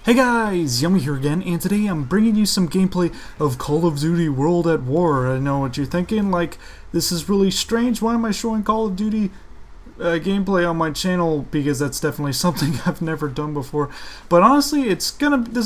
Hey guys, Yummy here again, and today I'm bringing you some gameplay of Call of Duty World at War. I know what you're thinking, like, this is really strange, why am I showing Call of Duty gameplay on my channel? Because that's definitely something I've never done before. But honestly, this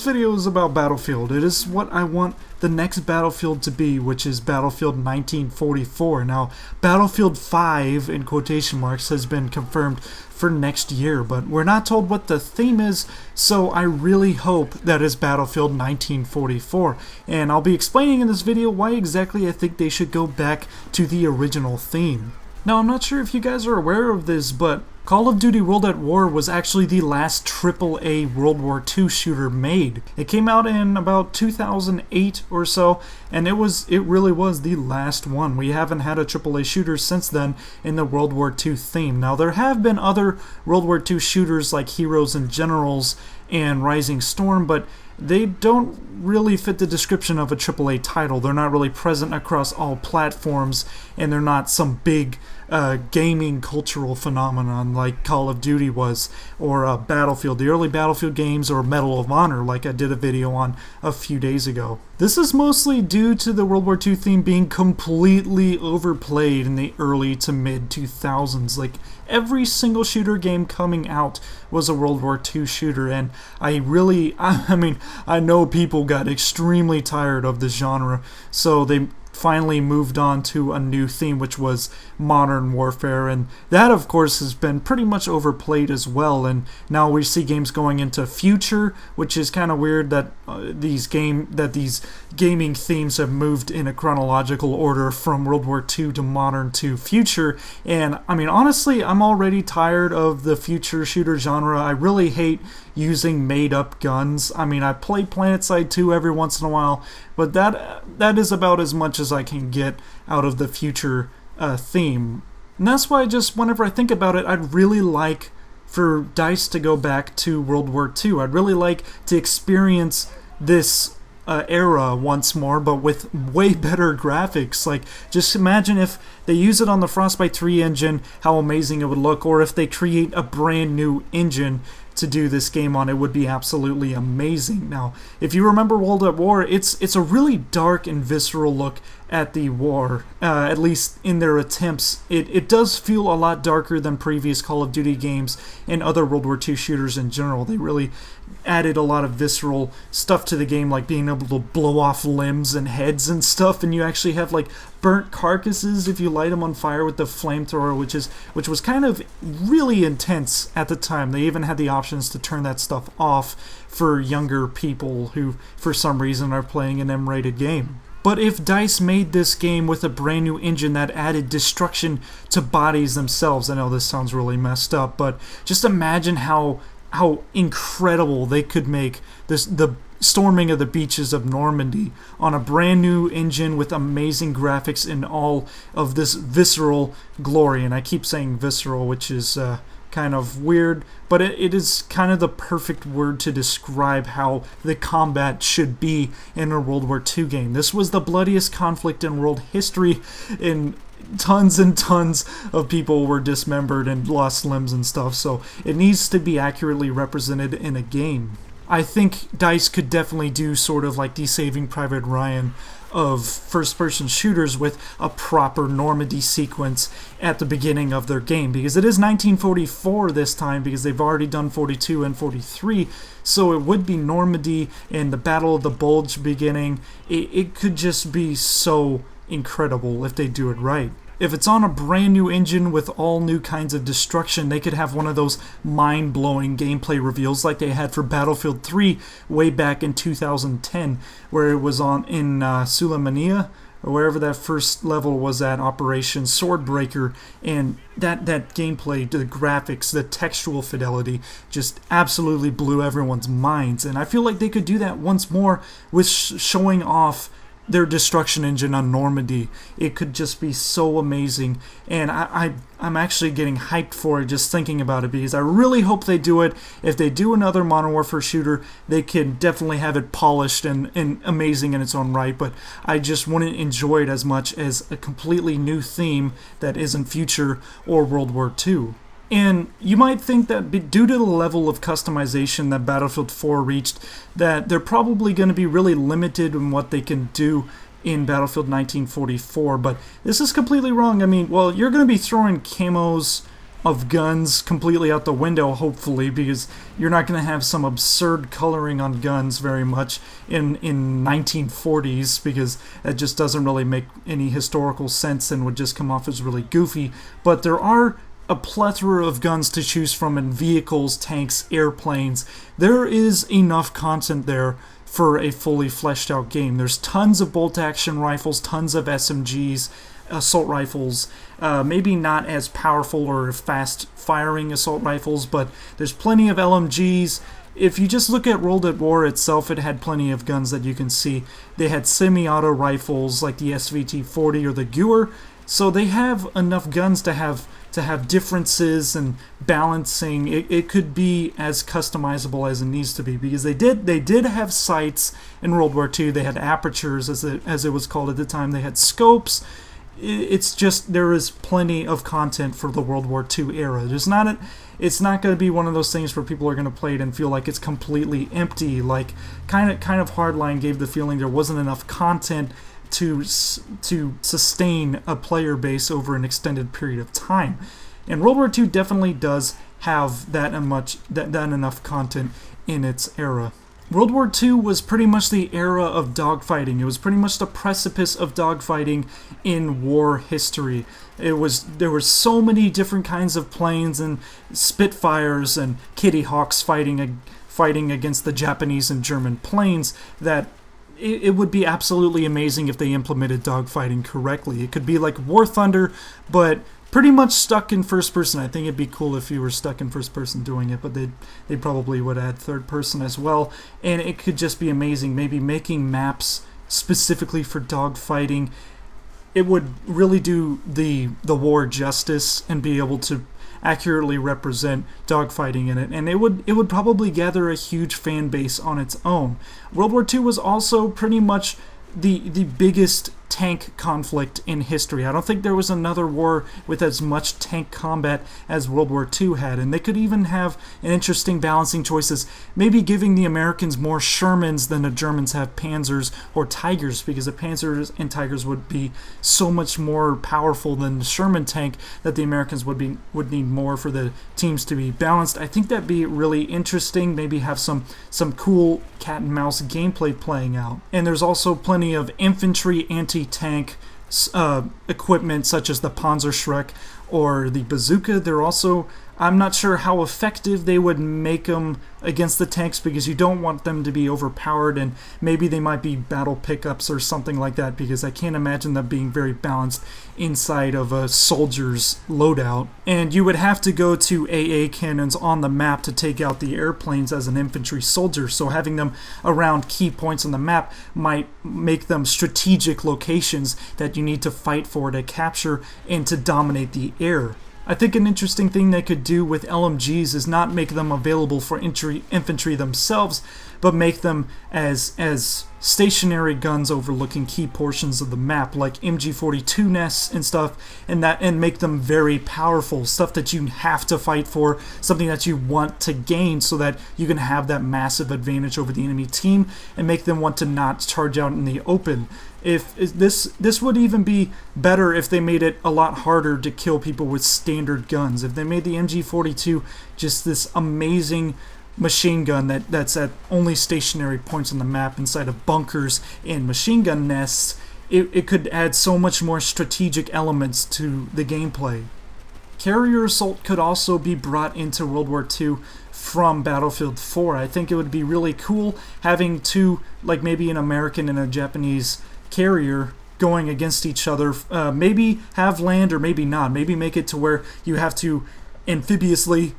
video is about Battlefield. It is what I want the next Battlefield to be, which is Battlefield 1944. Now, Battlefield 5, in quotation marks, has been confirmed for next year, but we're not told what the theme is, so I really hope that is Battlefield 1944. And I'll be explaining in this video why exactly I think they should go back to the original theme. Now, I'm not sure if you guys are aware of this, but Call of Duty World at War was actually the last AAA World War II shooter made. It came out in about 2008 or so, and it really was the last one. We haven't had a AAA shooter since then in the World War II theme. Now, there have been other World War II shooters like Heroes and Generals and Rising Storm, but they don't really fit the description of a AAA title. They're not really present across all platforms, and they're not some big gaming cultural phenomenon like Call of Duty was, or Battlefield, the early Battlefield games, or Medal of Honor like I did a video on a few days ago. This is mostly due to the World War II theme being completely overplayed in the early to mid 2000s. Like, every single shooter game coming out was a World War II shooter, and I know people got extremely tired of the genre, so they finally moved on to a new theme, which was modern warfare, and that of course has been pretty much overplayed as well. And now we see games going into future, which is kind of weird that these gaming themes have moved in a chronological order from World War II to modern to future. And I mean, honestly, I'm already tired of the future shooter genre. I really hate using made-up guns. I mean, I play PlanetSide 2 every once in a while, but that is about as much as I can get out of the future theme. And that's why whenever I think about it, I'd really like for DICE to go back to World War II. I'd really like to experience this era once more, but with way better graphics. Like, just imagine if they use it on the Frostbite 3 engine, how amazing it would look, or if they create a brand new engine to do this game on. It would be absolutely amazing. Now, if you remember World at War, it's a really dark and visceral look at the war, at least in their attempts. It does feel a lot darker than previous Call of Duty games and other World War II shooters in general. They really added a lot of visceral stuff to the game, like being able to blow off limbs and heads and stuff, and you actually have like burnt carcasses if you light them on fire with the flamethrower, which was kind of really intense at the time. They even had the options to turn that stuff off for younger people who for some reason are playing an M-rated game. But if DICE made this game with a brand new engine that added destruction to bodies themselves, I know this sounds really messed up, but just imagine how incredible they could make the storming of the beaches of Normandy on a brand new engine with amazing graphics and all of this visceral glory. And I keep saying visceral, which is kind of weird, but it is kind of the perfect word to describe how the combat should be in a World War II game. This was the bloodiest conflict in world history, and tons and tons of people were dismembered and lost limbs and stuff, so it needs to be accurately represented in a game. I think DICE could definitely do sort of like the Saving Private Ryan of first-person shooters with a proper Normandy sequence at the beginning of their game, because it is 1944 this time, because they've already done 42 and 43, so it would be Normandy and the Battle of the Bulge beginning. It could just be so incredible if they do it right. If it's on a brand new engine with all new kinds of destruction, they could have one of those mind-blowing gameplay reveals like they had for Battlefield 3 way back in 2010, where it was in Sulaymaniyah, or wherever that first level was at, Operation Swordbreaker, and that gameplay, the graphics, the textual fidelity just absolutely blew everyone's minds. And I feel like they could do that once more with showing off their destruction engine on Normandy. It could just be so amazing, and I'm actually getting hyped for it just thinking about it, because I really hope they do it. If they do another Modern Warfare shooter, they can definitely have it polished and amazing in its own right, but I just wouldn't enjoy it as much as a completely new theme that isn't future or World War II. And you might think that due to the level of customization that Battlefield 4 reached, that they're probably going to be really limited in what they can do in Battlefield 1944, but this is completely wrong. I mean, well, you're going to be throwing camos of guns completely out the window, hopefully, because you're not going to have some absurd coloring on guns very much in 1940s, because that just doesn't really make any historical sense and would just come off as really goofy. But there are a plethora of guns to choose from in vehicles, tanks, airplanes. There is enough content there for a fully fleshed out game. There's tons of bolt action rifles, tons of SMGs, assault rifles, maybe not as powerful or fast firing assault rifles, but there's plenty of LMGs. If you just look at World at War itself, it had plenty of guns that you can see. They had semi-auto rifles like the SVT-40 or the Gewehr, so they have enough guns to have differences and balancing. It could be as customizable as it needs to be, because they did have sights in World War II. They had apertures, as it was called at the time. They had scopes. It's just there is plenty of content for the World War II era. It's not going to be one of those things where people are going to play it and feel like it's completely empty. Like kind of Hardline gave the feeling there wasn't enough content to sustain a player base over an extended period of time. And World War II definitely does have that enough content in its era. World War II was pretty much the era of dogfighting. It was pretty much the precipice of dogfighting in war history. There were so many different kinds of planes and Spitfires and Kitty Hawks fighting against the Japanese and German planes that it would be absolutely amazing if they implemented dogfighting correctly. It could be like War Thunder, but pretty much stuck in first person. I think it'd be cool if you were stuck in first person doing it, but they probably would add third person as well. And it could just be amazing. Maybe making maps specifically for dogfighting. It would really do the war justice and be able to accurately represent dogfighting in it, and it would probably gather a huge fan base on its own. World War II was also pretty much the biggest tank conflict in history. I don't think there was another war with as much tank combat as World War II had, and they could even have an interesting balancing choices, maybe giving the Americans more Shermans than the Germans have Panzers or Tigers, because the Panzers and Tigers would be so much more powerful than the Sherman tank that the Americans would need more for the teams to be balanced. I think that'd be really interesting. Maybe have some cool cat and mouse gameplay playing out. And there's also plenty of infantry anti-tank equipment such as the Panzerschreck or the bazooka. They're also, I'm not sure how effective they would make them against the tanks, because you don't want them to be overpowered, and maybe they might be battle pickups or something like that, because I can't imagine them being very balanced inside of a soldier's loadout. And you would have to go to AA cannons on the map to take out the airplanes as an infantry soldier, so having them around key points on the map might make them strategic locations that you need to fight for to capture and to dominate the air. I think an interesting thing they could do with LMGs is not make them available for infantry themselves, but make them as stationary guns overlooking key portions of the map, like MG42 nests and stuff, and make them very powerful, stuff that you have to fight for, something that you want to gain so that you can have that massive advantage over the enemy team, and make them want to not charge out in the open. If this would even be better if they made it a lot harder to kill people with standard guns. If they made the MG42 just this amazing machine gun that's at only stationary points on the map inside of bunkers and machine gun nests, it could add so much more strategic elements to the gameplay. Carrier assault could also be brought into World War II from Battlefield 4. I think it would be really cool having two, like maybe an American and a Japanese carrier going against each other. Maybe have land or maybe not. Maybe make it to where you have to amphibiously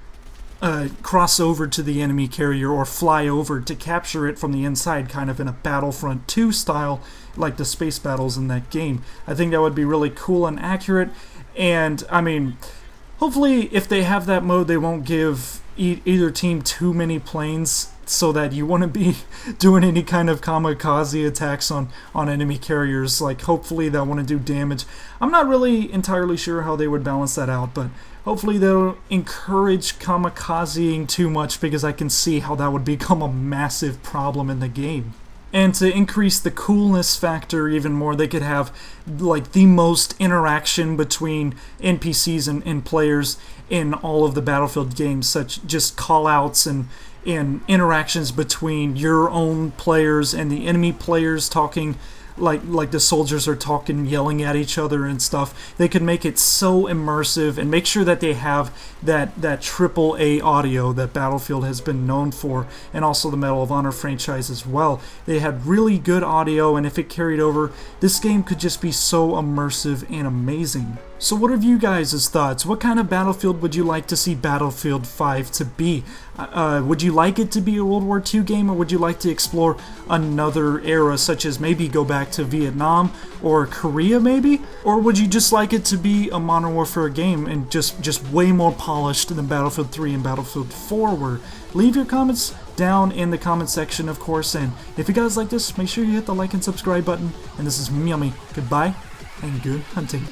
cross over to the enemy carrier or fly over to capture it from the inside, kind of in a Battlefront 2 style, like the space battles in that game. I think that would be really cool and accurate. And I mean, hopefully if they have that mode, they won't give either team too many planes so that you wouldn't be doing any kind of kamikaze attacks on enemy carriers. Like, hopefully that wouldn't do damage. I'm not really entirely sure how they would balance that out, but hopefully they'll encourage kamikazing too much, because I can see how that would become a massive problem in the game. And to increase the coolness factor even more, they could have like the most interaction between NPCs and players in all of the Battlefield games, such just call-outs and interactions between your own players and the enemy players, talking like the soldiers are talking, yelling at each other and stuff. They could make it so immersive and make sure that they have that AAA audio that Battlefield has been known for, and also the Medal of Honor franchise as well. They had really good audio, and if it carried over, this game could just be so immersive and amazing. So what are you guys' thoughts? What kind of Battlefield would you like to see Battlefield 5 to be? Would you like it to be a World War II game, or would you like to explore another era, such as maybe go back to Vietnam or Korea maybe? Or would you just like it to be a Modern Warfare game and just way more polished than Battlefield 3 and Battlefield 4 were? Leave your comments down in the comment section, of course, and if you guys like this, make sure you hit the like and subscribe button. And this is Yummy. Goodbye, and good hunting.